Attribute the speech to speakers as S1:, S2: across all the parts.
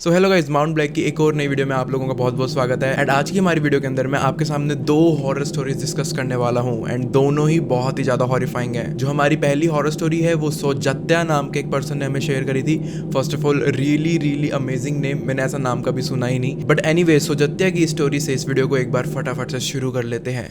S1: So hello guys, mount black की एक और नई वीडियो में आप लोगों का बहुत बहुत स्वागत है। एंड आज की हमारी वीडियो के अंदर मैं आपके सामने दो हॉरर स्टोरीज डिस्कस करने वाला हूं एंड दोनों ही बहुत ही ज्यादा हॉरिफाइंग है। जो हमारी पहली हॉरर स्टोरी है वो सोजत्या नाम के एक पर्सन ने हमें शेयर करी थी। First of all really amazing name, मैंने ऐसा नाम कभी सुना ही नहीं। बट एनीवे, सोजत्या की स्टोरी से इस वीडियो को एक बार फटाफट से शुरू कर लेते हैं।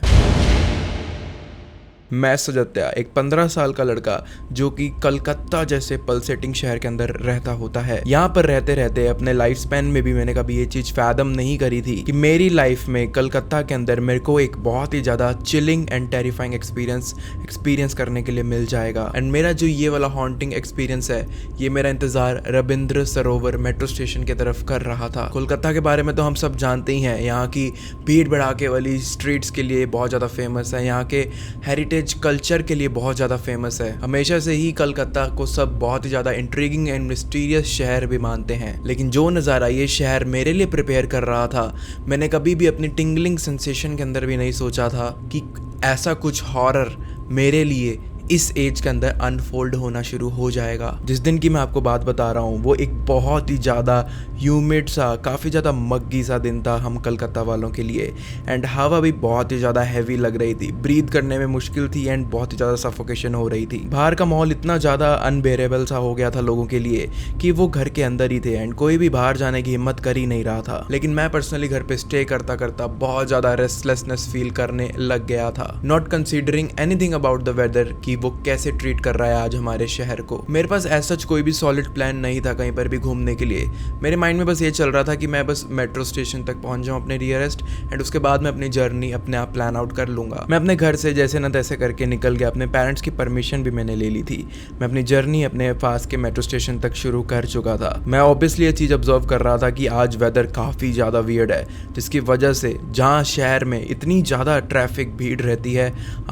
S1: मैं सोजत्या, एक 15 साल का लड़का जो कि कलकत्ता जैसे पल्सेटिंग शहर के अंदर रहता होता है। यहाँ पर रहते रहते अपने लाइफ स्पैन में भी मैंने कभी ये चीज फैदम नहीं करी थी कि मेरी लाइफ में कलकत्ता के अंदर मेरे को एक बहुत ही ज्यादा चिलिंग एंड टेरिफाइंग एक्सपीरियंस करने के लिए मिल जाएगा। एंड मेरा जो ये वाला हॉन्टिंग एक्सपीरियंस है, ये मेरा इंतजार रविंद्र सरोवर मेट्रो स्टेशन की तरफ कर रहा था। कोलकाता के बारे में तो हम सब जानते ही हैं, यहाँ की भीड़ भड़ाके वाली स्ट्रीट्स के लिए बहुत ज़्यादा फेमस है, यहाँ के हेरिटेज कल्चर के लिए बहुत ज़्यादा फेमस है। हमेशा से ही कलकत्ता को सब बहुत ही ज़्यादा इंट्रीगिंग एंड मिस्टीरियस शहर भी मानते हैं। लेकिन जो नज़ारा ये शहर मेरे लिए प्रिपेयर कर रहा था, मैंने कभी भी अपनी टिंगलिंग सेंसेशन के अंदर भी नहीं सोचा था कि ऐसा कुछ हॉरर मेरे लिए इस एज के अंदर अनफोल्ड होना शुरू हो जाएगा। जिस दिन की मैं आपको बात बता रहा हूँ वो एक बहुत ही ज़्यादा ह्यूमिड सा, काफ़ी ज़्यादा मग्गी सा दिन था हम कलकत्ता वालों के लिए। एंड हवा भी बहुत ही ज़्यादा हैवी लग रही थी, ब्रीथ करने में मुश्किल थी एंड बहुत ही ज़्यादा सफोकेशन हो रही थी। बाहर का माहौल इतना ज़्यादा अनबेरेबल सा हो गया था लोगों के लिए कि वो घर के अंदर ही थे एंड कोई भी बाहर जाने की हिम्मत कर ही नहीं रहा था। लेकिन मैं पर्सनली घर पे स्टे करता करता बहुत ज़्यादा रेस्टलेसनेस फील करने लग गया था, not considering anything about the weather कि वो कैसे ट्रीट कर रहा है आज हमारे शहर को। मेरे पास ऐसा कोई भी सॉलिड प्लान नहीं था कहीं पर भी घूमने के लिए। मेरे माइंड में बस ये चल रहा था कि मैं बस मेट्रो स्टेशन तक पहुंच जाऊं अपने नियरेस्ट एंड उसके बाद मैं अपनी जर्नी अपने आप प्लान आउट कर लूंगा। मैं अपने घर से जैसे ना तैसे करके निकल गया, अपने पेरेंट्स की परमिशन भी मैंने ले ली थी। मैं अपनी जर्नी अपने पास के मेट्रो स्टेशन तक शुरू कर चुका था। मैं ऑब्वियसली ये चीज़ ऑब्जर्व कर रहा था कि आज वेदर काफ़ी ज़्यादा वियर्ड है, जिसकी वजह से जहाँ शहर में इतनी ज़्यादा ट्रैफिक भीड़ रहती है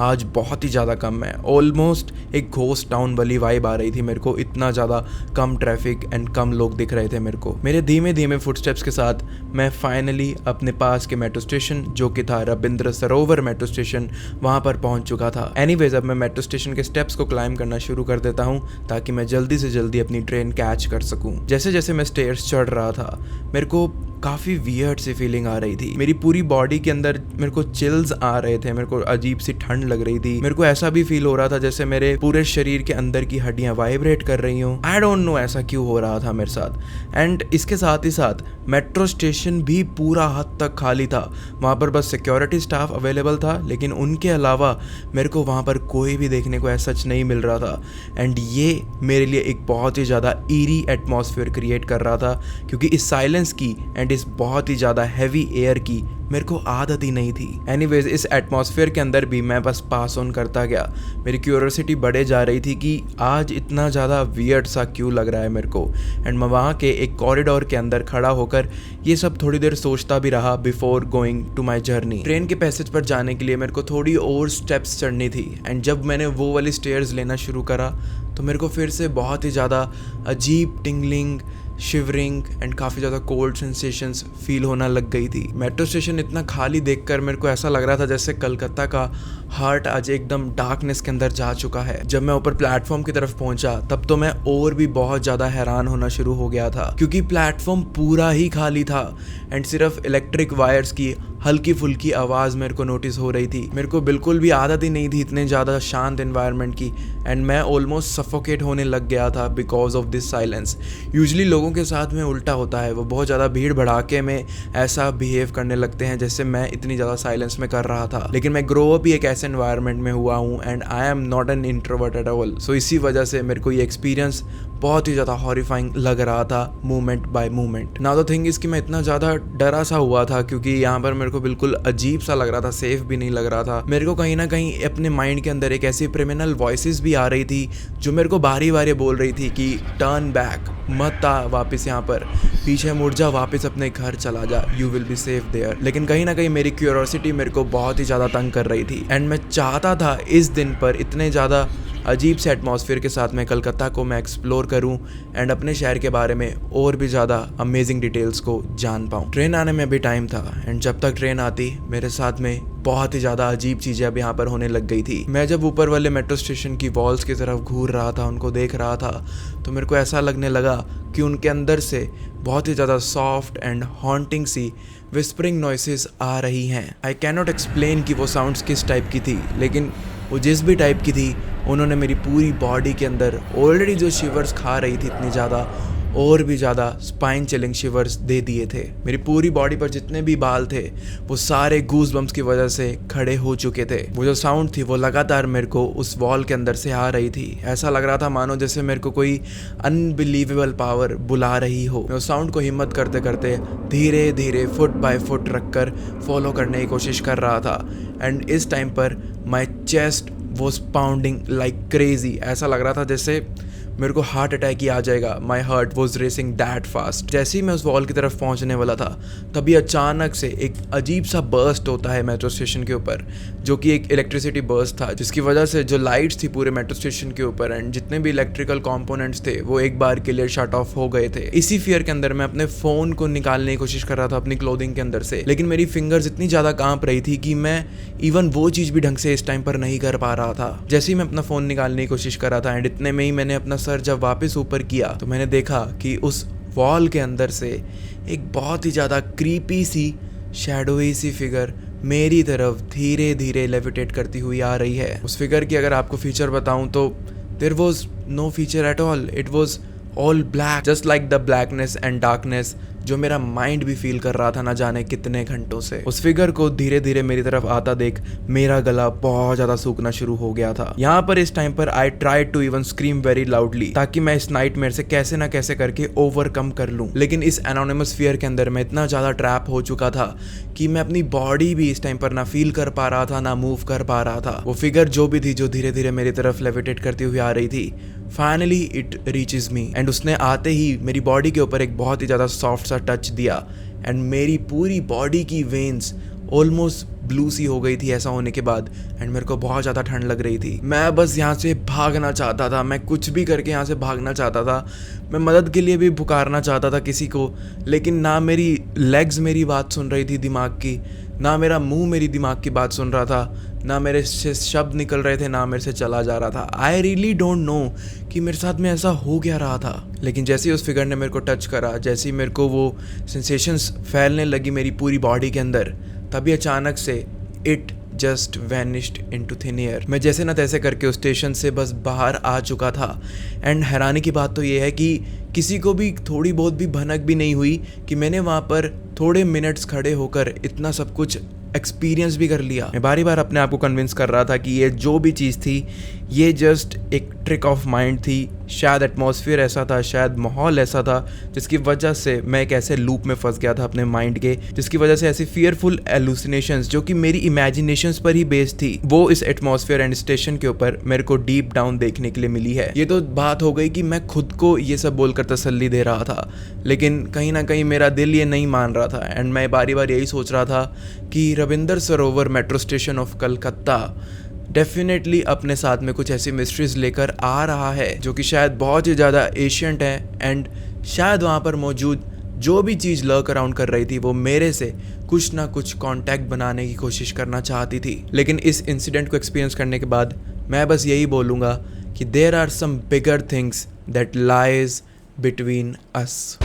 S1: आज बहुत ही ज़्यादा कम है। ऑलमोस्ट एक घोस्ट टाउन वाली वाइब आ रही थी मेरे को, इतना ज़्यादा कम ट्रैफिक एंड कम लोग दिख रहे थे मेरे को। मेरे धीमे धीमे फुटस्टेप्स के साथ मैं फाइनली अपने पास के मेट्रो स्टेशन, जो कि था रविंद्र सरोवर मेट्रो स्टेशन, वहाँ पर पहुँच चुका था। एनीवेज, अब मैं मेट्रो स्टेशन के स्टेप्स को क्लाइंब करना शुरू कर देता हूँ ताकि मैं जल्दी से जल्दी अपनी ट्रेन कैच कर सकूँ। जैसे जैसे मैं स्टेयर्स चढ़ रहा था मेरे को काफ़ी वियर्ड सी फीलिंग आ रही थी। मेरी पूरी बॉडी के अंदर मेरे को चिल्स आ रहे थे, मेरे को अजीब सी ठंड लग रही थी। मेरे को ऐसा भी फील हो रहा था जैसे मेरे पूरे शरीर के अंदर की हड्डियां वाइब्रेट कर रही हूँ। आई डोंट नो ऐसा क्यों हो रहा था मेरे साथ। एंड इसके साथ ही साथ मेट्रो स्टेशन भी पूरा हद तक खाली था। वहाँ पर बस सिक्योरिटी स्टाफ अवेलेबल था, लेकिन उनके अलावा मेरे को वहाँ पर कोई भी देखने को ऐसा सच नहीं मिल रहा था। एंड ये मेरे लिए एक बहुत ही ज़्यादा ईरी एटमॉस्फेयर क्रिएट कर रहा था, क्योंकि इस साइलेंस की एंड इस बहुत ही ज़्यादा हैवी एयर की मेरे को आदत ही नहीं थी। एनीवेज, इस एटमॉस्फेयर के अंदर भी मैं बस पास ऑन करता गया। मेरी क्यूरियोसिटी बढ़े जा रही थी कि आज इतना ज़्यादा वियर्ड सा क्यों लग रहा है मेरे को। एंड मैं वहाँ के एक कॉरिडोर के अंदर खड़ा होकर ये सब थोड़ी देर सोचता भी रहा before going to my journey. Train के पैसेज पर जाने के लिए मेरे को थोड़ी और स्टेप्स चढ़नी थी एंड जब मैंने वो वाली स्टेयर्स लेना शुरू करा तो मेरे को फिर से बहुत ही ज़्यादा अजीब टिंगलिंग, शिवरिंग एंड काफ़ी ज़्यादा कोल्ड सेंसेशंस फील होना लग गई थी। मेट्रो स्टेशन इतना खाली देखकर मेरे को ऐसा लग रहा था जैसे कलकत्ता का हार्ट आज एकदम डार्कनेस के अंदर जा चुका है। जब मैं ऊपर प्लेटफॉर्म की तरफ पहुंचा तब तो मैं और भी बहुत ज़्यादा हैरान होना शुरू हो गया था, क्योंकि प्लेटफॉर्म पूरा ही खाली था एंड सिर्फ इलेक्ट्रिक वायर्स की हल्की फुल्की आवाज़ मेरे को नोटिस हो रही थी। मेरे को बिल्कुल भी आदत ही नहीं थी इतने ज़्यादा शांत एनवायरनमेंट की एंड मैं ऑलमोस्ट सफोकेट होने लग गया था because of this silence. Usually लोगों के साथ में उल्टा होता है, वो बहुत ज़्यादा भीड़ भड़ाके में ऐसा बिहेव करने लगते हैं जैसे मैं इतनी ज़्यादा साइलेंस में कर रहा था। लेकिन मैं ग्रो अप ही एक ऐसे एनवायरनमेंट में हुआ हूँ and I am not an introvert at all. So इसी वजह से मेरे को ये एक्सपीरियंस बहुत ही ज़्यादा हॉरिफाइंग लग रहा था moment bye moment. Now the thing is कि मैं इतना ज़्यादा डरा सा हुआ था क्योंकि यहाँ पर मेरे को बिल्कुल अजीब सा लग रहा था, सेफ भी नहीं लग रहा था। मेरे को कहीं ना कहीं अपने माइंड के अंदर एक ऐसी क्रिमिनल वॉइसेस भी आ रही थी जो मेरे को बारी बारी बोल रही थी कि टर्न बैक, मत आ वापस यहाँ पर, पीछे मुड़ जा, वापस अपने घर चला जा, you will be safe there. लेकिन कहीं ना कहीं मेरी क्यूरियोसिटी मेरे को बहुत ही ज़्यादा तंग कर रही थी एंड मैं चाहता था इस दिन पर इतने ज़्यादा अजीब से एटमॉस्फेयर के साथ मैं कलकत्ता को मैं एक्सप्लोर करूं एंड अपने शहर के बारे में और भी ज़्यादा अमेजिंग डिटेल्स को जान पाऊं। ट्रेन आने में भी टाइम था एंड जब तक ट्रेन आती मेरे साथ में बहुत ही ज़्यादा अजीब चीज़ें अब यहाँ पर होने लग गई थी। मैं जब ऊपर वाले मेट्रो स्टेशन की वॉल्स की तरफ घूर रहा था, उनको देख रहा था, तो मेरे को ऐसा लगने लगा कि उनके अंदर से बहुत ही ज़्यादा सॉफ्ट एंड हॉन्टिंग सी विस्परिंग नॉइसेस आ रही हैं। आई कैन नॉट एक्सप्लेन कि वो साउंड्स किस टाइप की थी, लेकिन वो जिस भी टाइप की थी उन्होंने मेरी पूरी बॉडी के अंदर ऑलरेडी जो शिवर्स खा रही थी इतनी ज़्यादा, और भी ज़्यादा स्पाइन चिलिंग शिवर्स दे दिए थे। मेरी पूरी बॉडी पर जितने भी बाल थे वो सारे गूज बम्स की वजह से खड़े हो चुके थे। वो जो साउंड थी वो लगातार मेरे को उस वॉल के अंदर से आ रही थी। ऐसा लग रहा था मानो जैसे मेरे को कोई अनबिलीवेबल पावर बुला रही हो। मैं उस साउंड को हिम्मत करते करते धीरे धीरे फुट बाय फुट रख कर फॉलो करने की कोशिश कर रहा था। एंड इस टाइम पर my chest was pounding like crazy. ऐसा लग रहा था जैसे मेरे को हार्ट अटैक ही आ जाएगा। My heart was racing that fast. जैसे ही मैं उस वॉल की तरफ पहुंचने वाला था तभी अचानक से एक अजीब सा बर्स्ट होता है मेट्रो स्टेशन के ऊपर, जो कि एक इलेक्ट्रिसिटी बर्स्ट था, जिसकी वजह से जो लाइट्स थी पूरे मेट्रो स्टेशन के ऊपर एंड जितने भी इलेक्ट्रिकल कंपोनेंट्स थे वो एक बार के लिए शट ऑफ हो गए थे। इसी फियर के अंदर मैं अपने फ़ोन को निकालने की कोशिश कर रहा था अपनी क्लोथिंग के अंदर से, लेकिन मेरी फिंगर्स इतनी ज़्यादा कांप रही थी कि मैं इवन वो चीज़ भी ढंग से इस टाइम पर नहीं कर पा रहा था। जैसे ही मैं अपना फ़ोन निकालने की कोशिश कर रहा था एंड इतने में ही मैंने अपना सर जब वापस ऊपर किया तो मैंने देखा कि उस वॉल के अंदर से एक बहुत ही ज़्यादा क्रीपी सी शैडोई सी फिगर मेरी तरफ धीरे धीरे लेविटेट करती हुई आ रही है। उस फिगर की अगर आपको फीचर बताऊं तो there was no feature at all. It was all black, just like the blackness and darkness जो मेरा माइंड भी फील कर रहा था ना जाने कितने घंटों से। उस फिगर को धीरे धीरे मेरी तरफ आता देख मेरा गला बहुत ज्यादा सूखना शुरू हो गया था। यहाँ पर इस टाइम पर I tried to even scream very loudly ताकि मैं इस नाइटमेयर से कैसे ना कैसे करके ओवरकम कर लूं, लेकिन इस एनोनिमस फियर के अंदर मैं इतना ज्यादा ट्रैप हो चुका था कि मैं अपनी बॉडी भी इस टाइम पर ना फील कर पा रहा था ना मूव कर पा रहा था। वो फिगर जो भी थी जो धीरे धीरे मेरी तरफ लेविटेट करती हुई आ रही थी, finally it reaches me and उसने आते ही मेरी बॉडी के ऊपर एक बहुत ही ज़्यादा सॉफ्ट सा टच दिया एंड मेरी पूरी बॉडी की वेन्स ऑलमोस्ट ब्लू सी हो गई थी ऐसा होने के बाद। एंड मेरे को बहुत ज़्यादा ठंड लग रही थी। मैं बस यहाँ से भागना चाहता था, मैं कुछ भी करके यहाँ से भागना चाहता था। मैं मदद के लिए भी पुकारना चाहता था किसी को, लेकिन ना मेरी लेग्स मेरी बात सुन रही थी दिमाग की, ना मेरा मुंह मेरी दिमाग की बात सुन रहा था, ना मेरे से शब्द निकल रहे थे, ना मेरे से चला जा रहा था। आई रियली डोंट नो कि मेरे साथ में ऐसा हो क्या रहा था। लेकिन जैसे ही उस फिगर ने मेरे को टच करा, जैसे ही मेरे को वो सेंसेशंस फैलने लगी मेरी पूरी बॉडी के अंदर, तभी अचानक से it just vanished into thin air. मैं जैसे ना तैसे करके उस स्टेशन से बस बाहर आ चुका था। एंड हैरानी की बात तो ये है कि किसी को भी थोड़ी बहुत भी भनक भी नहीं हुई कि मैंने वहाँ पर थोड़े मिनट्स खड़े होकर इतना सब कुछ एक्सपीरियंस भी कर लिया। मैं बारी बार अपने आप को कन्विंस कर रहा था कि ये जो भी चीज़ थी ये जस्ट एक ट्रिक ऑफ माइंड थी। शायद एटमॉस्फेयर ऐसा था, शायद माहौल ऐसा था जिसकी वजह से मैं एक ऐसे लूप में फंस गया था अपने माइंड के, जिसकी वजह से ऐसी फियरफुल एलुसिनेशंस जो कि मेरी इमेजिनेशंस पर ही बेस्ड थी वो इस एटमॉस्फेयर एंड स्टेशन के ऊपर मेरे को डीप डाउन देखने के लिए मिली है। ये तो बात हो गई कि मैं खुद को ये सब बोलकर तसल्ली दे रहा था, लेकिन कहीं ना कहीं मेरा दिल ये नहीं मान रहा था। एंड मैं बारी बार यही सोच रहा था कि रविंदर सरोवर metro station of Calcutta definitely अपने साथ में कुछ ऐसी मिस्ट्रीज लेकर आ रहा है जो कि शायद बहुत ही ज़्यादा एशियंट है। एंड शायद वहाँ पर मौजूद जो भी चीज़ लर्क अराउंड कर रही थी वो मेरे से कुछ ना कुछ कांटेक्ट बनाने की कोशिश करना चाहती थी। लेकिन इस इंसिडेंट को एक्सपीरियंस करने के बाद मैं बस यही बोलूँगा कि there are some bigger things that lies between us.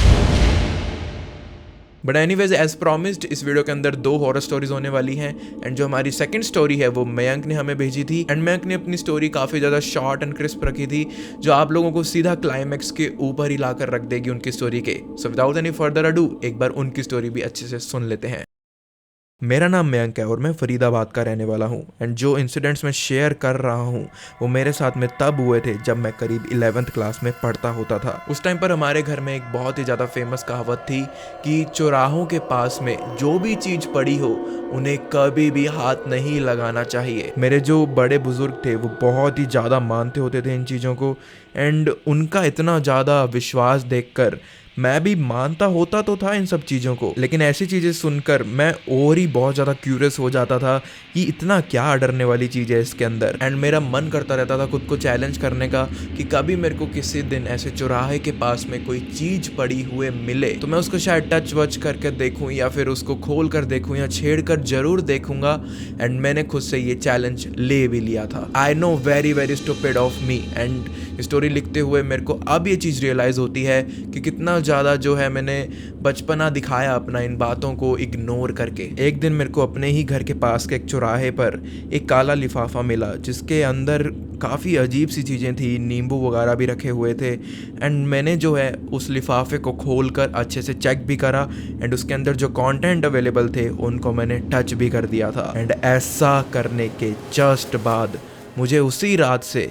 S1: But anyways as promised इस वीडियो के अंदर 2 हॉरर स्टोरीज होने वाली हैं। एंड जो हमारी सेकंड स्टोरी है वो मयंक ने हमें भेजी थी। एंड मयंक ने अपनी स्टोरी काफ़ी ज़्यादा शॉर्ट एंड क्रिस्प रखी थी जो आप लोगों को सीधा क्लाइमैक्स के ऊपर ही लाकर रख देगी उनकी स्टोरी के। So without any further ado एक बार उनकी स्टोरी भी अच्छे से सुन लेते हैं। मेरा नाम मयंक है और मैं फरीदाबाद का रहने वाला हूँ। एंड जो इंसिडेंट्स मैं शेयर कर रहा हूँ वो मेरे साथ में तब हुए थे जब मैं करीब 11th क्लास में पढ़ता होता था। उस टाइम पर हमारे घर में एक बहुत ही ज़्यादा फेमस कहावत थी कि चौराहों के पास में जो भी चीज़ पड़ी हो उन्हें कभी भी हाथ नहीं लगाना चाहिए। मेरे जो बड़े बुजुर्ग थे वो बहुत ही ज़्यादा मानते होते थे इन चीज़ों को। एंड उनका इतना ज़्यादा विश्वास देखकर मैं भी मानता होता तो था इन सब चीज़ों को, लेकिन ऐसी चीज़ें सुनकर मैं और ही बहुत ज़्यादा क्यूरियस हो जाता था कि इतना क्या डरने वाली चीज़ है इसके अंदर। एंड मेरा मन करता रहता था खुद को चैलेंज करने का कि कभी मेरे को किसी दिन ऐसे चौराहे के पास में कोई चीज़ पड़ी हुए मिले तो मैं उसको शायद टच वच करके देखूँ या फिर उसको खोल कर देखूँ या छेड़ कर जरूर देखूंगा। एंड मैंने खुद से ये चैलेंज ले भी लिया था। I know very very stupid of me. And story लिखते हुए मेरे को अब ये चीज़ रियलाइज़ होती है कि कितना ज़्यादा जो है मैंने बचपना दिखाया अपना इन बातों को इग्नोर करके। एक दिन मेरे को अपने ही घर के पास के एक चौराहे पर एक काला लिफाफा मिला जिसके अंदर काफ़ी अजीब सी चीज़ें थी, नींबू वगैरह भी रखे हुए थे। एंड मैंने जो है उस लिफाफे को खोलकर अच्छे से चेक भी करा एंड उसके अंदर जो कंटेंट अवेलेबल थे उनको मैंने टच भी कर दिया था। एंड ऐसा करने के जस्ट बाद मुझे उसी रात से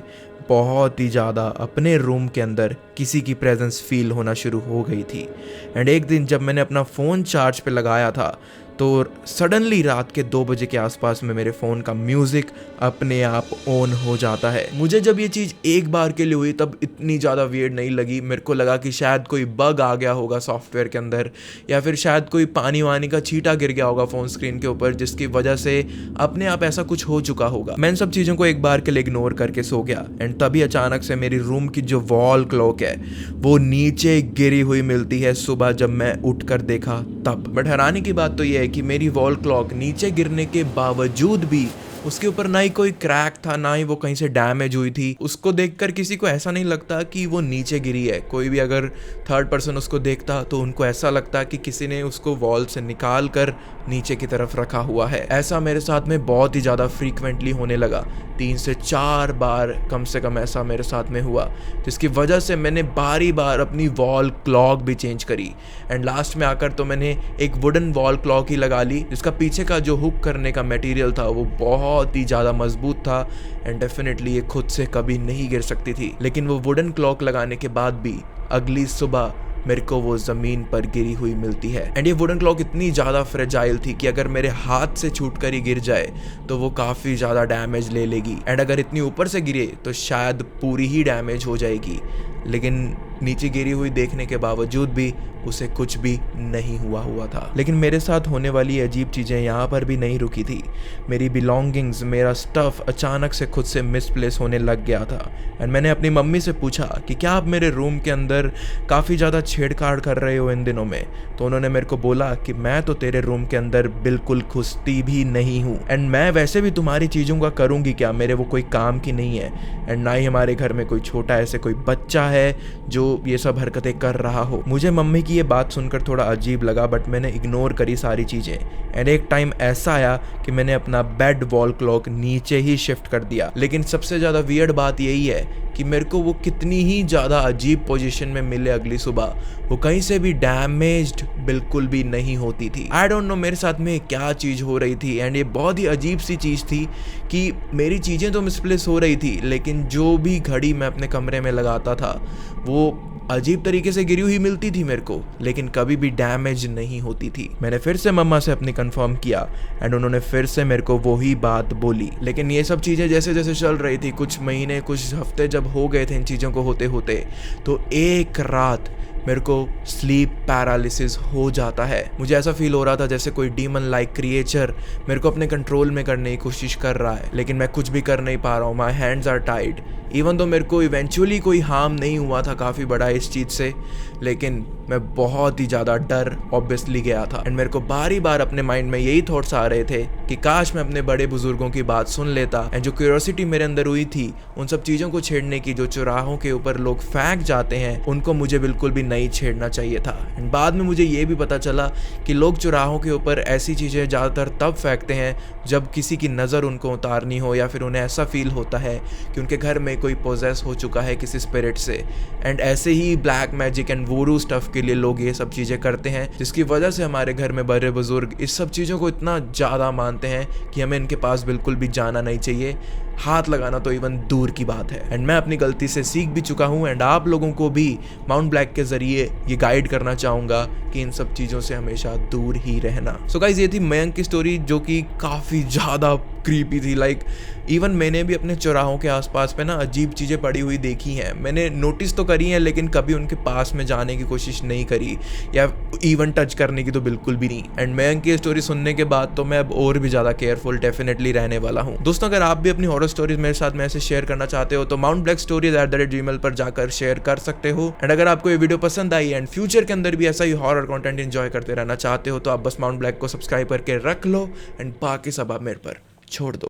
S1: बहुत ही ज़्यादा अपने रूम के अंदर किसी की प्रेजेंस फील होना शुरू हो गई थी। एंड एक दिन जब मैंने अपना फ़ोन चार्ज पे लगाया था तो सडनली रात के 2 बजे के आसपास में मेरे फ़ोन का म्यूज़िक अपने आप ऑन हो जाता है। मुझे जब ये चीज़ एक बार के लिए हुई तब इतनी ज़्यादा वियर्ड नहीं लगी। मेरे को लगा कि शायद कोई बग आ गया होगा सॉफ्टवेयर के अंदर, या फिर शायद कोई पानी वानी का छींटा गिर गया होगा फ़ोन स्क्रीन के ऊपर जिसकी वजह से अपने आप ऐसा कुछ हो चुका होगा। मैं इन सब चीज़ों को एक बार के लिए इग्नोर करके सो गया। एंड तभी अचानक से मेरी रूम की जो वॉल क्लॉक है वो नीचे गिरी हुई मिलती है सुबह जब मैं उठ कर देखा तब। बट हैरानी की बात तो ये है कि मेरी वॉल क्लॉक नीचे गिरने के बावजूद भी उसके ऊपर ना ही कोई क्रैक था, ना ही वो कहीं से डैमेज हुई थी। उसको देखकर किसी को ऐसा नहीं लगता कि वो नीचे गिरी है। कोई भी अगर थर्ड पर्सन उसको देखता तो उनको ऐसा लगता कि किसी ने उसको वॉल से निकाल कर नीचे की तरफ रखा हुआ है। ऐसा मेरे साथ में बहुत ही ज़्यादा फ्रीक्वेंटली होने लगा। 3 से 4 बार कम से कम ऐसा मेरे साथ में हुआ, जिसकी वजह से मैंने बारी बार अपनी वॉल क्लॉक भी चेंज करी। एंड लास्ट में आकर तो मैंने एक वुडन वॉल क्लॉक ही लगा ली जिसका पीछे का जो हुक करने का मटेरियल था वो बहुत ही ज़्यादा मजबूत था एंड डेफिनेटली ये खुद से कभी नहीं गिर सकती थी। लेकिन वो वुडन क्लॉक लगाने के बाद भी अगली सुबह मेरे को वो ज़मीन पर गिरी हुई मिलती है। एंड ये वुडन क्लॉक इतनी ज़्यादा फ्रेजाइल थी कि अगर मेरे हाथ से छूट कर ही गिर जाए तो वो काफ़ी ज़्यादा डैमेज ले लेगी। एंड अगर इतनी ऊपर से गिरे तो शायद पूरी ही डैमेज हो जाएगी। लेकिन नीचे गिरी हुई देखने के बावजूद भी उसे कुछ भी नहीं हुआ था। लेकिन मेरे साथ होने वाली अजीब चीज़ें यहाँ पर भी नहीं रुकी थी। मेरी बिलोंगिंग्स, मेरा स्टफ़ अचानक से खुद से मिसप्लेस होने लग गया था। एंड मैंने अपनी मम्मी से पूछा कि क्या आप मेरे रूम के अंदर काफ़ी ज़्यादा छेड़छाड़ कर रहे हो इन दिनों में। तो उन्होंने मेरे को बोला कि मैं तो तेरे रूम के अंदर बिल्कुल घुसती भी नहीं हूँ एंड मैं वैसे भी तुम्हारी चीज़ों का करूँगी क्या, मेरे वो कोई काम की नहीं है। एंड ना ही हमारे घर में कोई छोटा ऐसे कोई बच्चा है जो ये सब हरकतें कर रहा हो। मुझे मम्मी की ये बात सुनकर थोड़ा अजीब लगा बट मैंने इग्नोर करी सारी चीज़ें। एंड एक टाइम ऐसा आया कि मैंने अपना बेड वॉल क्लॉक नीचे ही शिफ्ट कर दिया। लेकिन सबसे ज़्यादा वियर्ड बात यही है कि मेरे को वो कितनी ही ज़्यादा अजीब पोजीशन में मिले अगली सुबह, वो कहीं से भी डैमेज्ड बिल्कुल भी नहीं होती थी। आई डोंट नो मेरे साथ में क्या चीज़ हो रही थी। एंड ये बहुत ही अजीब सी चीज़ थी कि मेरी चीज़ें तो मिसप्लेस हो रही थी लेकिन जो भी घड़ी मैं अपने कमरे में लगाता था वो अजीब तरीके से गिरी हुई मिलती थी मेरे को, लेकिन कभी भी डैमेज नहीं होती थी। मैंने फिर से मम्मा से अपनी कंफर्म किया एंड उन्होंने फिर से मेरे को वही बात बोली। लेकिन ये सब चीज़ें जैसे जैसे चल रही थी, कुछ महीने कुछ हफ्ते जब हो गए थे इन चीज़ों को होते होते, तो एक रात मेरे को स्लीप पैरालिसिस हो जाता है। मुझे ऐसा फील हो रहा था जैसे कोई डीमन लाइक क्रिएचर मेरे को अपने कंट्रोल में करने की कोशिश कर रहा है, लेकिन मैं कुछ भी कर नहीं पा रहा हूँ। My hands are tied. Even तो मेरे को इवेंचुअली कोई हार्म नहीं हुआ था काफ़ी बड़ा इस चीज़ से, लेकिन मैं बहुत ही ज़्यादा डर ऑब्वियसली गया था। एंड मेरे को बारी बार अपने माइंड में यही थॉट्स आ रहे थे कि काश मैं अपने बड़े बुजुर्गों की बात सुन लेता। एंड जो क्यूरियोसिटी मेरे अंदर हुई थी उन सब चीज़ों को छेड़ने की, जो चौराहों के ऊपर लोग फेंक जाते हैं, उनको मुझे बिल्कुल भी नहीं छेड़ना चाहिए था। एंड बाद में मुझे ये भी पता चला कि लोग चौराहों के ऊपर ऐसी चीज़ें ज़्यादातर तब फेंकते हैं जब किसी की नज़र उनको उतारनी हो या फिर उन्हें ऐसा फील होता है कि उनके घर में कोई पोजेस हो चुका है किसी स्पिरिट से। एंड ऐसे ही black magic and voodoo stuff के लिए लोग ये सब चीज़ें करते हैं, जिसकी वजह से हमारे घर में बड़े बुजुर्ग इस सब चीज़ों को इतना ज़्यादा मानते हैं कि हमें इनके पास बिल्कुल भी जाना नहीं चाहिए, हाथ लगाना तो इवन दूर की बात है। एंड मैं अपनी गलती से सीख भी चुका हूँ एंड आप लोगों को भी माउंट ब्लैक के ज़रिए ये गाइड करना चाहूँगा कि इन सब चीज़ों से हमेशा दूर ही रहना। सो गाइस, ये थी मयंक की स्टोरी जो कि काफ़ी ज़्यादा क्रीपी थी। लाइक इवन मैंने भी अपने चौराहों के आसपास पे ना अजीब चीज़ें पड़ी हुई देखी हैं, मैंने नोटिस तो करी हैं लेकिन कभी उनके पास में जाने की कोशिश नहीं करी या इवन टच करने की तो बिल्कुल भी नहीं। एंड मयंक की स्टोरी सुनने के बाद तो मैं अब और भी ज़्यादा केयरफुल डेफिनेटली रहने वाला हूँ। दोस्तों, अगर आप भी अपनी हॉरर स्टोरीज मेरे साथ में ऐसे शेयर करना चाहते हो तो mountblackstories@gmail पर जाकर शेयर कर सकते हो। एंड अगर आपको ये वीडियो पसंद आई एंड फ्यूचर के अंदर भी ऐसा ही हॉरर कंटेंट एंजॉय करते रहना चाहते हो तो आप बस माउंट ब्लैक को सब्सक्राइब करके रख लो एंड बाकी सब आप मेरे पर छोड़ दो।